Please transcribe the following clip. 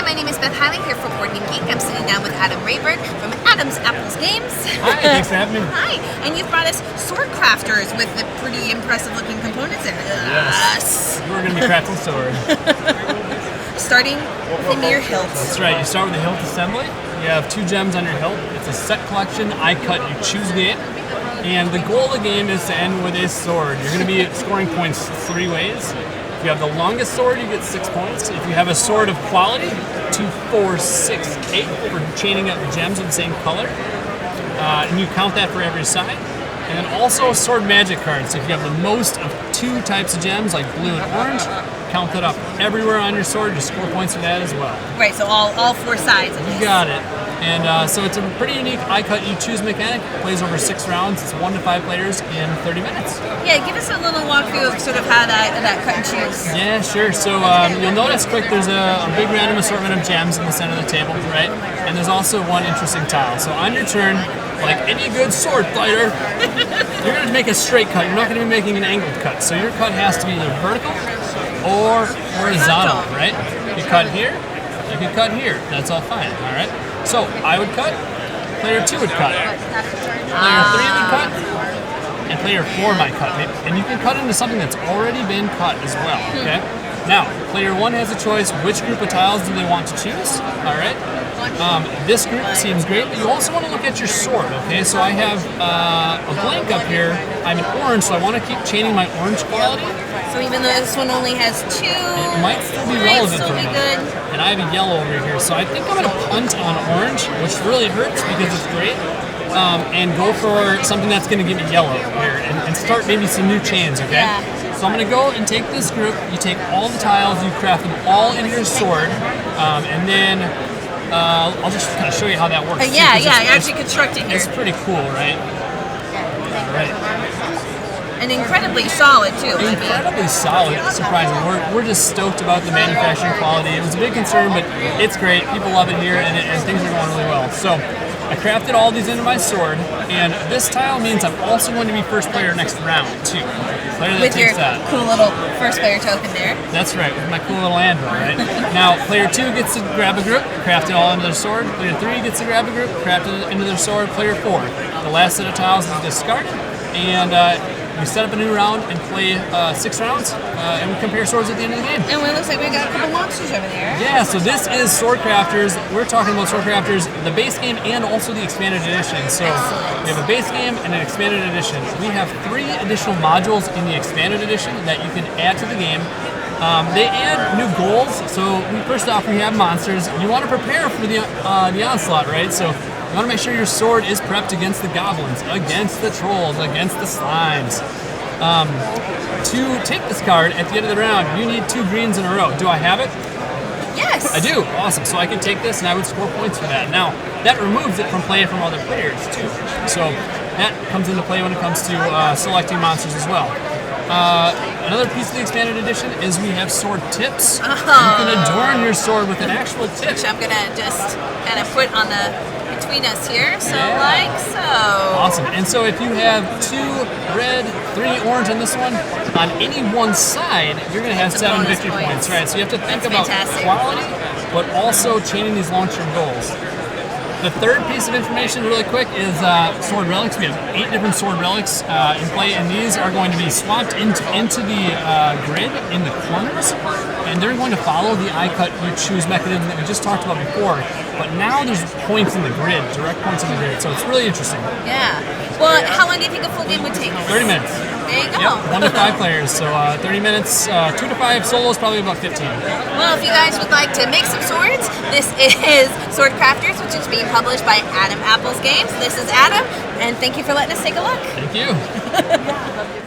my name is Beth Hiley here for Board Game Geek. I'm sitting down with Adam Rayberg from Adam's Apples Games. Hi, thanks for having me. Hi, and you've brought us Swordcrafters with the pretty impressive looking components in it. Yes. We're going to be crafting sword. Starting with the mere hilt. That's right, you start with the hilt assembly. You have 2 gems on your hilt. It's a set collection, I cut, you choose game. And the goal of the game is to end with a sword. You're going to be scoring points 3 ways. If you have the longest sword, you get 6 points. If you have a sword of quality, 2, 4, 6, 8 for chaining up gems of the same color. And you count that for every side. And then also sword magic cards. So if you have the most of 2 types of gems, like blue and orange, count that up everywhere on your sword. Just score points for that as well. Right, so all 4 sides of this. You got it. And so it's a pretty unique I cut, you choose mechanic. It plays over 6 rounds. It's 1 to 5 players in 30 minutes. Yeah, give us a little walkthrough of sort of how that cut and choose. Yeah, sure. So you'll notice quick there's a big random assortment of gems in the center of the table, right? And there's also one interesting tile. So on your turn, like any good sword fighter, you're going to make a straight cut. You're not going to be making an angled cut. So your cut has to be either vertical or horizontal, right? You cut here, you can cut here. That's all fine, all right? So I would cut, player 2 would cut, player 3 would cut, and player 4 might cut. And you can cut into something that's already been cut as well, okay? Now, player 1 has a choice, which group of tiles do they want to choose, all right? This group seems great, but you also want to look at your sword, okay? So I have a blank up here. I'm an orange, so I want to keep chaining my orange quality. So even though this one only has 2, it might still be relevant for me. Good. And I have a yellow over here, so I think I'm going to punt on orange, which really hurts because it's great, and go for something that's going to give me yellow here, and start maybe some new chains, okay? Yeah. So I'm going to go and take this group. You take all the tiles, you craft them all into your sword, and then I'll just kind of show you how that works. Yeah, you're actually constructing here. It's pretty cool, right? All right. And incredibly solid too. Incredibly solid, surprising. We're just stoked about the manufacturing quality. It was a big concern, but it's great. People love it here, and things are going really well. So I crafted all these into my sword, and this tile means I'm also going to be first player next round too. Player that with your takes that. Cool little first player token there. That's right, with my cool little anvil, right? Now, player 2 gets to grab a group, craft it all into their sword. Player 3 gets to grab a group, craft it into their sword. Player 4, the last set of tiles is discarded, and we set up a new round and play 6 rounds, and we compare swords at the end of the game. And it looks like we got a couple monsters over there. Yeah, so this is Swordcrafters. We're talking about Swordcrafters, the base game and also the expanded edition. So we have a base game and an expanded edition. We have 3 additional modules in the expanded edition that you can add to the game. They add new goals. So first off, we have monsters. You want to prepare for the onslaught, right? So you want to make sure your sword is prepped against the goblins, against the trolls, against the slimes. To take this card at the end of the round, you need 2 greens in a row. Do I have it? Yes. I do. Awesome. So I can take this and I would score points for that. Now, that removes it from playing from other players too. So that comes into play when it comes to selecting monsters as well. Another piece of the expanded edition is we have sword tips. You can adorn your sword with an actual tip. Which I'm going to just kind of put on between us here, so like so. Awesome. And so if you have 2 red, 3 orange on this one, on any one side, you're going to have 7 victory points, right? So you have to think about quality, but also chaining these long-term goals. The third piece of information, really quick, is sword relics. We have 8 different sword relics in play, and these are going to be swapped into the grid in the corners, and they're going to follow the I cut, you choose mechanism that we just talked about before. But now there's points in the grid, direct points in the grid, so it's really interesting. Yeah. Well, how long do you think a full game would take? 30 minutes. There you go. Yep, 1 to 5 players, so 30 minutes, 2 to 5 solos, probably about 15. Well, if you guys would like to make some swords, this is Swordcrafters, which is being published by Adam Apples Games. This is Adam, and thank you for letting us take a look. Thank you.